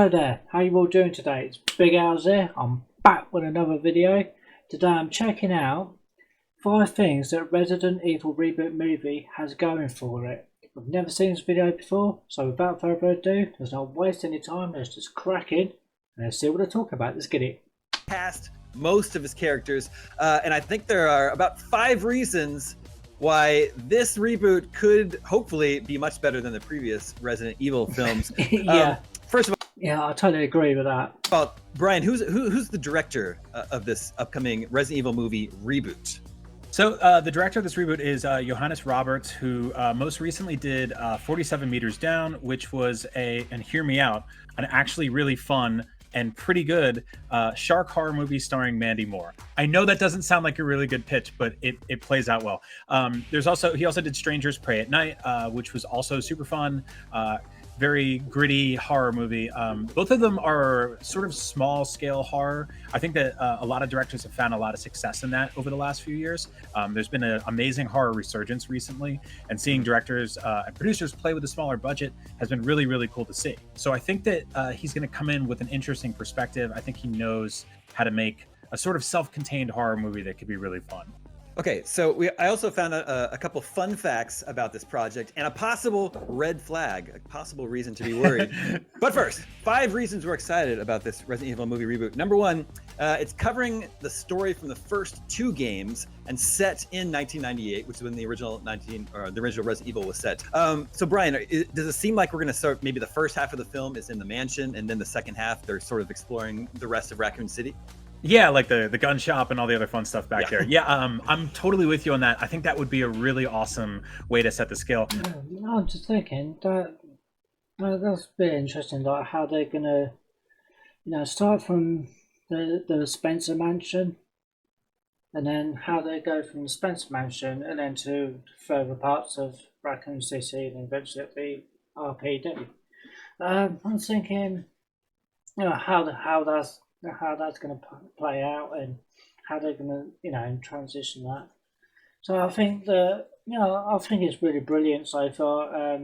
Hello there, how you all doing today? It's Big Al's here. I'm back with another video. Today I'm checking out 5 things that Resident Evil Reboot movie has going for it. I've never seen this video before, so without further ado, let's not waste any time, let's just crack in and let's see what they're talking about. Let's get it. Cast most of his characters, and I think there are about 5 reasons why this reboot could hopefully be much better than the previous Resident Evil films. Yeah. First of all, yeah, I totally agree with that. well, Brian, who's the director of this upcoming Resident Evil movie reboot? So the director of this reboot is Johannes Roberts, who most recently did 47 Meters Down, which was and hear me out, an actually really fun and pretty good shark horror movie starring Mandy Moore. I know that doesn't sound like a really good pitch, but it plays out well. He also did Strangers Prey at Night, which was also super fun. Very gritty horror movie. Both of them are sort of small scale horror. I think that a lot of directors have found a lot of success in that over the last few years. There's been an amazing horror resurgence recently, and seeing directors and producers play with a smaller budget has been really, really cool to see. So I think that he's going to come in with an interesting perspective. I think he knows how to make a sort of self-contained horror movie that could be really fun. Okay, so I also found a couple fun facts about this project and a possible red flag, a possible reason to be worried. But first, 5 reasons we're excited about this Resident Evil movie reboot. Number 1, it's covering the story from the first 2 games and set in 1998, which is when the original Resident Evil was set. So Brian, does it seem like we're going to start, maybe the first half of the film is in the mansion, and then the second half they're sort of exploring the rest of Raccoon City? Yeah, like the gun shop and all the other fun stuff back there. Yeah, I'm totally with you on that. I think that would be a really awesome way to set the scale. I'm just thinking that that's a bit interesting, like how they're gonna, start from the Spencer Mansion, and then how they go from the Spencer Mansion and then to further parts of Raccoon City and eventually at the RPD. I'm thinking, how that's going to play out and how they're going to, transition that. So I think that, I think it's really brilliant so far.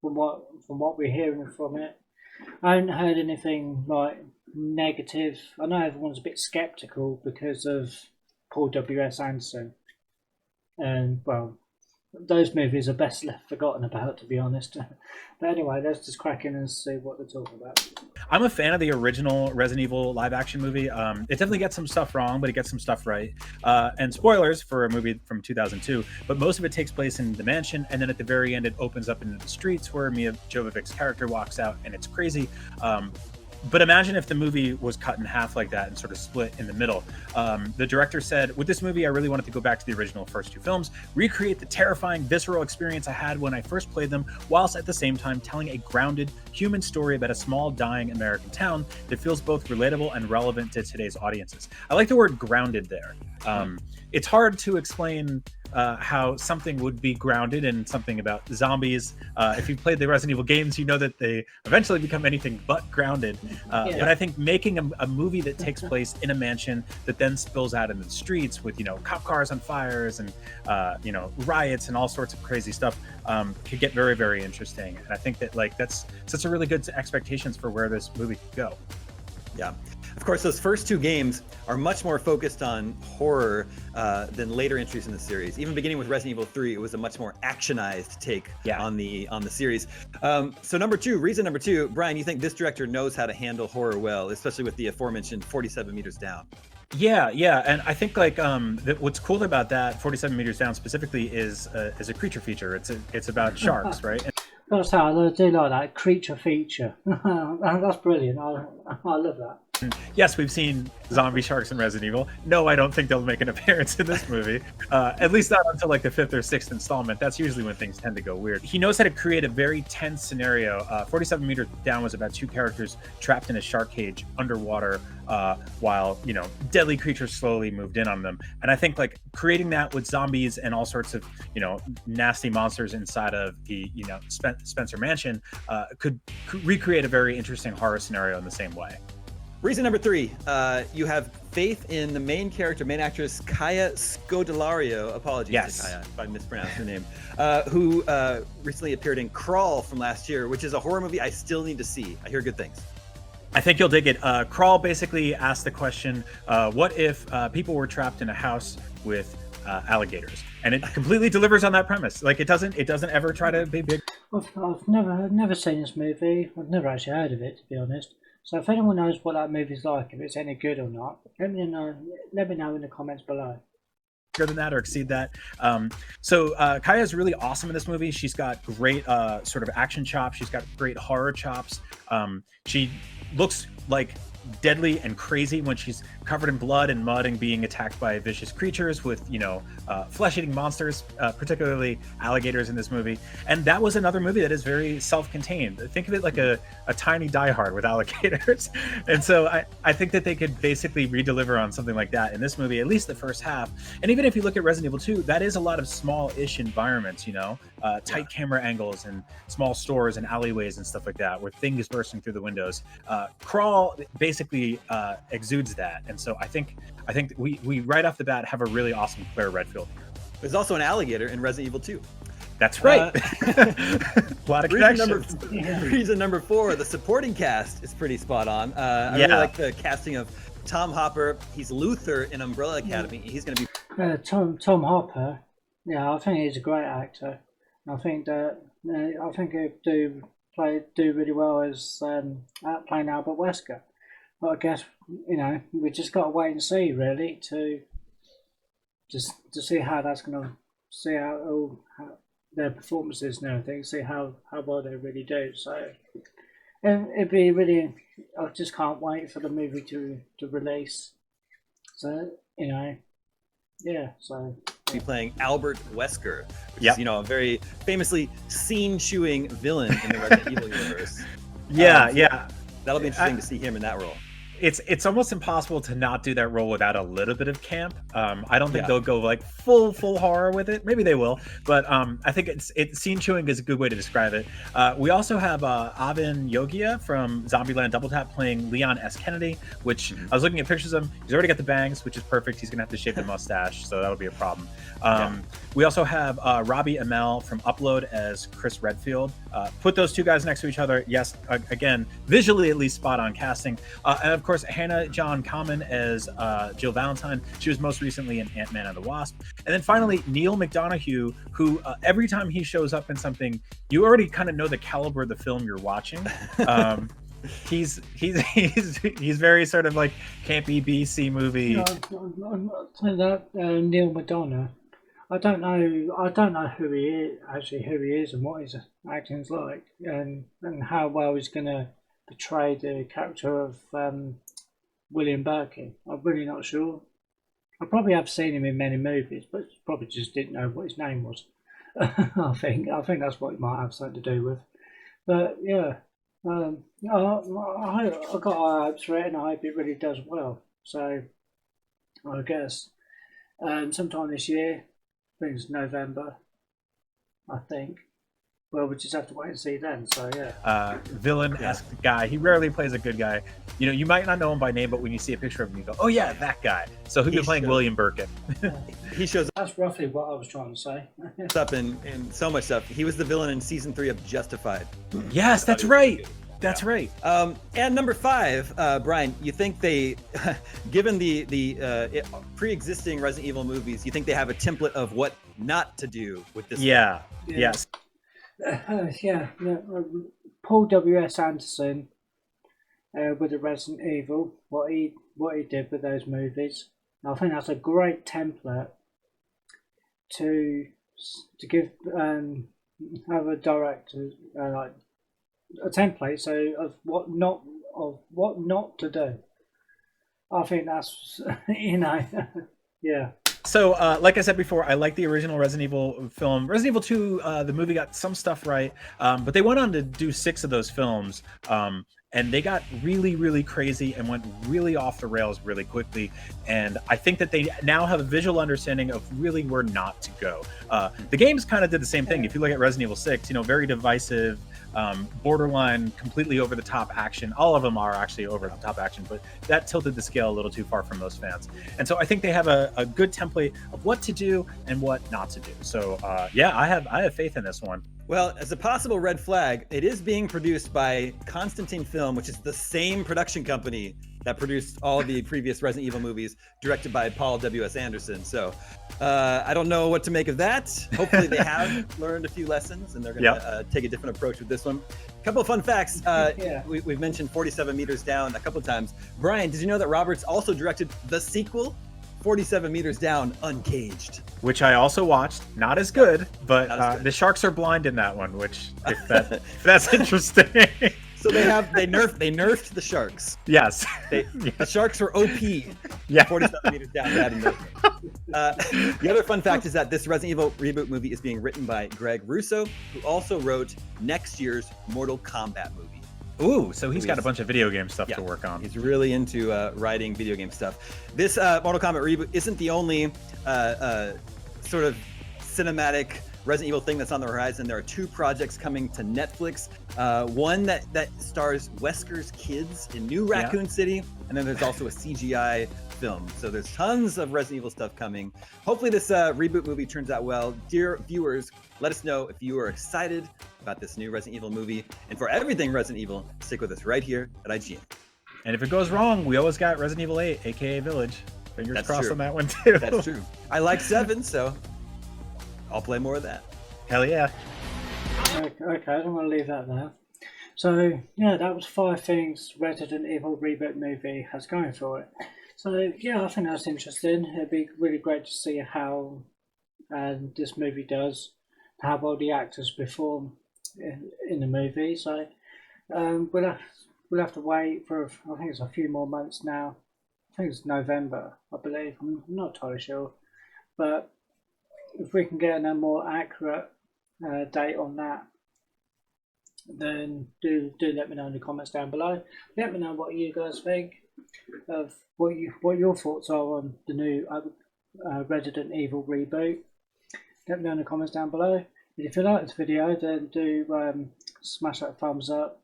From what we're hearing from it, I haven't heard anything like negative. I know everyone's a bit skeptical because of Paul W.S. Anderson, and well, those movies are best left forgotten about, to be honest. But anyway, let's just crack in and see what they're talking about. I'm a fan of the original Resident Evil live action movie. It definitely gets some stuff wrong, but it gets some stuff right. And spoilers for a movie from 2002, but most of it takes place in the mansion, and then at the very end it opens up into the streets where Mia Jovovic's character walks out, and it's crazy. But imagine if the movie was cut in half like that and sort of split in the middle. The director said, with this movie, I really wanted to go back to the original first 2 films, recreate the terrifying, visceral experience I had when I first played them, whilst at the same time telling a grounded, human story about a small, dying American town that feels both relatable and relevant to today's audiences. I like the word grounded there. It's hard to explain how something would be grounded in something about zombies. If you've played the Resident Evil games, you know that they eventually become anything but grounded. But I think making a movie that takes place in a mansion that then spills out into the streets with, cop cars on fires and, riots and all sorts of crazy stuff could get very, very interesting. And I think that that's such a really good expectations for where this movie could go. Yeah. Of course, those first 2 games are much more focused on horror than later entries in the series. Even beginning with Resident Evil 3, it was a much more actionized take on the series. So reason number two, Brian, you think this director knows how to handle horror well, especially with the aforementioned 47 Meters Down? Yeah, and I think what's cool about that 47 Meters Down specifically is a creature feature. It's about sharks, right? That's how I do like that creature feature. That's brilliant. I love that. Yes, we've seen zombie sharks in Resident Evil. No, I don't think they'll make an appearance in this movie. At least not until the 5th or 6th installment. That's usually when things tend to go weird. He knows how to create a very tense scenario. 47 Meters Down was about 2 characters trapped in a shark cage underwater while, deadly creatures slowly moved in on them. And I think creating that with zombies and all sorts of, nasty monsters inside of the, Spencer Mansion could recreate a very interesting horror scenario in the same way. Reason number 3, you have faith in the main actress, Kaya Scodelario. Apologies to Kaya if I mispronounced her name. Who recently appeared in Crawl from last year, which is a horror movie I still need to see. I hear good things. I think you'll dig it. Crawl basically asked the question, what if people were trapped in a house with alligators? And it completely delivers on that premise. Like it doesn't ever try to be big. I've never seen this movie. I've never actually heard of it, to be honest. So if anyone knows what that movie's like, if it's any good or not, let me know. Let me know in the comments below. Than that or exceed that. So Kaya is really awesome in this movie. She's got great sort of action chops. She's got great horror chops. She looks like deadly and crazy when she's covered in blood and mud and being attacked by vicious creatures with, flesh-eating monsters, particularly alligators in this movie. And that was another movie that is very self-contained. Think of it like a tiny Die Hard with alligators. And so I think that they could basically redeliver on something like that in this movie, at least the first half. And even if you look at Resident Evil 2, that is a lot of small-ish environments, tight camera angles and small stores and alleyways and stuff like that, where things bursting through the windows. Crawl basically exudes that. And so I think we right off the bat have a really awesome Claire Redfield here. There's also an alligator in Resident Evil 2. That's right. A lot of connections. Reason number 4, the supporting cast is pretty spot on. I really like the casting of Tom Hopper. He's Luther in Umbrella Academy. He's going to be Tom Hopper. Yeah, I think he's a great actor. I think that he'd do really well as playing Albert Wesker. But I guess we just got to wait and see really to see how that's going to see how their performances and everything. See how well they really do. So it'd be really. I just can't wait for the movie to release. So yeah. So be playing Albert Wesker, which is a very famously scene-chewing villain in the Resident Evil universe. Yeah. That'll be interesting to see him in that role. It's almost impossible to not do that role without a little bit of camp. I don't think they'll go like full horror with it. Maybe they will, but I think scene chewing is a good way to describe it. We also have Avin Yogia from Zombieland Double Tap playing Leon S. Kennedy, which I was looking at pictures of him. He's already got the bangs, which is perfect. He's gonna have to shave the mustache, so that'll be a problem. We also have Robbie Amell from Upload as Chris Redfield. Put those two guys next to each other. Yes, again, visually at least spot on casting. And of course, Hannah John Common as Jill Valentine. She was most recently in Ant-Man and the Wasp. And then finally, Neil McDonough, who every time he shows up in something, you already kind of know the caliber of the film you're watching. He's very sort of like campy B-C movie. Neil McDonough. I don't know who he is and what his acting's like, and how well he's going to portray the character of William Birkin. I'm really not sure. I probably have seen him in many movies, but probably just didn't know what his name was. I think that's what it might have something to do with. But yeah, I got high hopes for it, and I hope it really does well. So I guess sometime this year. I think it's November, I think. Well, we just have to wait and see then. So yeah. Villain-esque guy. He rarely plays a good guy. You might not know him by name, but when you see a picture of him, you go, "Oh yeah, that guy." So he'll be playing William Birkin. He shows That's roughly what I was trying to say. up in so much stuff. He was the villain in season 3 of Justified. Yes, that's right. That's right. And number 5, Brian, you think they, given the pre-existing Resident Evil movies, you think they have a template of what not to do with this? Yeah. Yes. Paul W.S. Anderson with the Resident Evil, what he did with those movies. I think that's a great template to give have a director like a template of what not to do. I think that's yeah. So, like I said before, I like the original Resident Evil film. Resident Evil 2, the movie got some stuff right, but they went on to do 6 of those films, and they got really, really crazy and went really off the rails really quickly. And I think that they now have a visual understanding of really where not to go. The games kind of did the same thing. If you look at Resident Evil 6, very divisive, borderline, completely over-the-top action. All of them are actually over-the-top action, but that tilted the scale a little too far from most fans. And so I think they have a good template of what to do and what not to do. So yeah, I have faith in this one. Well, as a possible red flag, it is being produced by Constantine Film, which is the same production company that produced all the previous Resident Evil movies, directed by Paul W.S. Anderson. So I don't know what to make of that. Hopefully they have learned a few lessons and they're going to take a different approach with this one. A couple of fun facts. We've mentioned 47 Meters Down a couple of times. Brian, did you know that Roberts also directed the sequel, 47 Meters Down, Uncaged? Which I also watched. Not as good, but the sharks are blind in that one, which if that's interesting. So they nerfed the sharks. Yes. The sharks were OP. Yeah. 47 Meters Down. The other fun fact is that this Resident Evil reboot movie is being written by Greg Russo, who also wrote next year's Mortal Kombat movie. Ooh, so he's got a bunch of video game stuff to work on. He's really into writing video game stuff. This Mortal Kombat reboot isn't the only sort of cinematic Resident Evil thing that's on the horizon. There are 2 projects coming to Netflix. One that stars Wesker's kids in New Raccoon City, and then there's also a CGI film. So there's tons of Resident Evil stuff coming. Hopefully this reboot movie turns out well. Dear viewers, let us know if you are excited about this new Resident Evil movie. And for everything Resident Evil, stick with us right here at IGN. And if it goes wrong, we always got Resident Evil 8, aka Village. Fingers crossed on that one too. That's true. I like 7, so I'll play more of that. Hell yeah. Okay, I don't want to leave that there. So, yeah, that was 5 things Resident Evil reboot movie has going for it. So, yeah, I think that's interesting. It'd be really great to see how this movie does, how well the actors perform in the movie. So, we'll have to wait for, I think it's a few more months now. I think it's November, I believe. I'm not entirely sure. But if we can get a more accurate date on that, then do let me know in the comments down below. Let me know what you guys think of what your thoughts are on the new Resident Evil reboot. Let me know in the comments down below. And if you like this video, then do smash that thumbs up.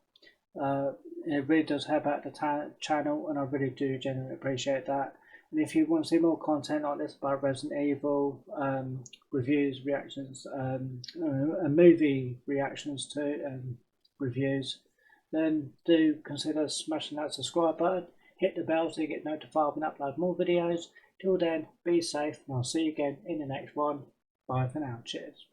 It really does help out the channel, and I really do genuinely appreciate that. And if you want to see more content like this about Resident Evil, reviews, reactions, and movie reactions to reviews, then do consider smashing that subscribe button, hit the bell so you get notified when I upload more videos. Till then, be safe, and I'll see you again in the next one. Bye for now. Cheers.